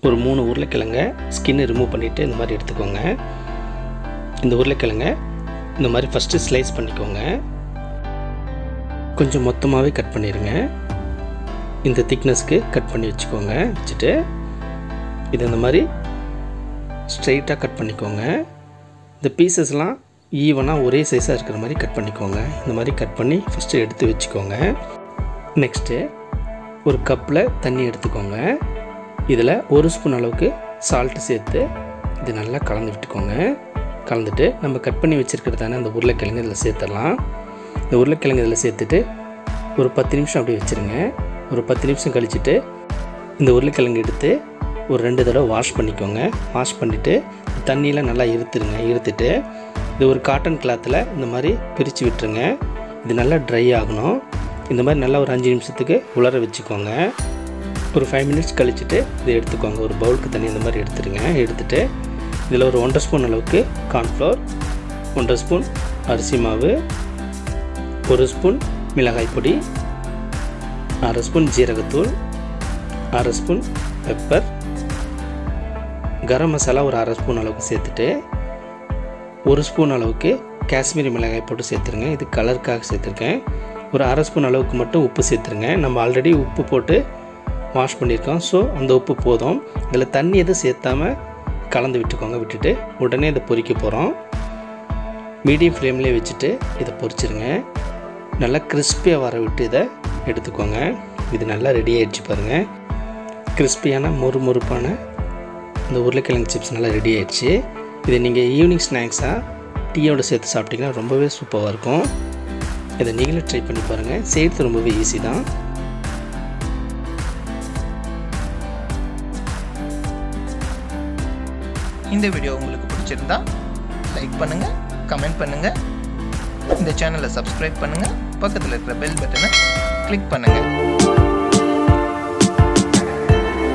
ஒரு 3 உருளைக்கிழங்க skin remove பண்ணிவிட்டு இந்த மாதிரி எடுத்துக்கோங்க. இந்த உருளைக்கிழங்க இந்த மாதிரி ஃபஸ்ட்டு ஸ்லைஸ் பண்ணிக்கோங்க. கொஞ்சம் மொத்தமாகவே கட் பண்ணிடுங்க. இந்த திக்னஸ்க்கு கட் பண்ணி வச்சுக்கோங்க. வச்சுட்டு இது இந்த மாதிரி ஸ்ட்ரைட்டாக கட் பண்ணிக்கோங்க. இந்த பீசஸ்லாம் ஈவனாக ஒரே சைஸாக இருக்கிற மாதிரி கட் பண்ணிக்கோங்க. இந்த மாதிரி கட் பண்ணி ஃபஸ்ட்டு எடுத்து வச்சுக்கோங்க. நெக்ஸ்ட்டு ஒரு கப்பில் தண்ணி எடுத்துக்கோங்க. இதில் 1 ஸ்பூன் அளவுக்கு சால்ட்டு சேர்த்து இது நல்லா கலந்து விட்டுக்கோங்க. கலந்துட்டு நம்ம கட் பண்ணி வச்சுருக்கிறதான அந்த உருளைக்கிழங்கு இதில் சேர்த்துடலாம். இந்த உருளைக்கிழங்கு இதில் சேர்த்துட்டு ஒரு 10 நிமிஷம் அப்படியே வச்சுருங்க. ஒரு 10 நிமிஷம் கழிச்சுட்டு இந்த உருளைக்கிழங்கு எடுத்து ஒரு 2 தடவை வாஷ் பண்ணிக்கோங்க. வாஷ் பண்ணிவிட்டு தண்ணியில் நல்லா இருத்துருங்க. இருத்துட்டு இது ஒரு காட்டன் கிளாத்தில் இந்த மாதிரி பிரித்து விட்டுருங்க. இது நல்லா ட்ரை ஆகணும். இந்த மாதிரி நல்லா ஒரு 5 நிமிஷத்துக்கு உலர வச்சுக்கோங்க. ஒரு 5 மினிட்ஸ் கழிச்சுட்டு இதை எடுத்துக்கோங்க. ஒரு பவுலுக்கு தண்ணி இந்த மாதிரி எடுத்துருங்க. எடுத்துகிட்டு இதில் ஒரு 1.5 ஸ்பூன் அளவுக்கு கார்ன்ஃப்ளவர், 1.5 ஸ்பூன் அரிசி மாவு, 1 ஸ்பூன் மிளகாய் பொடி, 1/2 ஸ்பூன் ஜீரகத்தூள், 1/2 ஸ்பூன் பெப்பர், கரம் மசாலா ஒரு 1/2 ஸ்பூன் அளவுக்கு சேர்த்துட்டு 1 ஸ்பூன் அளவுக்கு காஷ்மீரி மிளகாய் போட்டு சேர்த்துருங்க. இது கலருக்காக சேர்த்துருக்கேன். ஒரு 1/2 ஸ்பூன் அளவுக்கு மட்டும் உப்பு சேர்த்துருங்க. நம்ம ஆல்ரெடி உப்பு போட்டு வாஷ் பண்ணியிருக்கோம். ஸோ அந்த உப்பு போதும். இதில் தண்ணி எதுவும் சேர்த்தாமல் கலந்து விட்டுக்கோங்க. விட்டுட்டு உடனே இதை பொரிக்க போகிறோம். மீடியம் ஃப்ளேம்லேயே வச்சுட்டு இதை பொரிச்சிருங்க. நல்லா கிறிஸ்பியாக வர விட்டு இதை எடுத்துக்கோங்க. இது நல்லா ரெடி ஆகிடுச்சு பாருங்கள். கிறிஸ்பியான மொறுமொறுப்பான இந்த உருளைக்கிழங்கு சிப்ஸ் நல்லா ரெடி ஆகிடுச்சு. இதை நீங்கள் ஈவினிங் ஸ்நாக்ஸாக டீயோடு சேர்த்து சாப்பிட்டிங்கன்னா ரொம்பவே சூப்பராக இருக்கும். இதை நீங்களே ட்ரை பண்ணி பாருங்கள். செய்கிறது ரொம்பவே ஈஸி தான். இந்த வீடியோ உங்களுக்கு பிடிச்சிருந்தா லைக் பண்ணுங்கள், கமெண்ட் பண்ணுங்கள், இந்த சேனலை சப்ஸ்கிரைப் பண்ணுங்கள், பக்கத்தில் இருக்கிற பெல் பட்டனை கிளிக் பண்ணுங்கள்.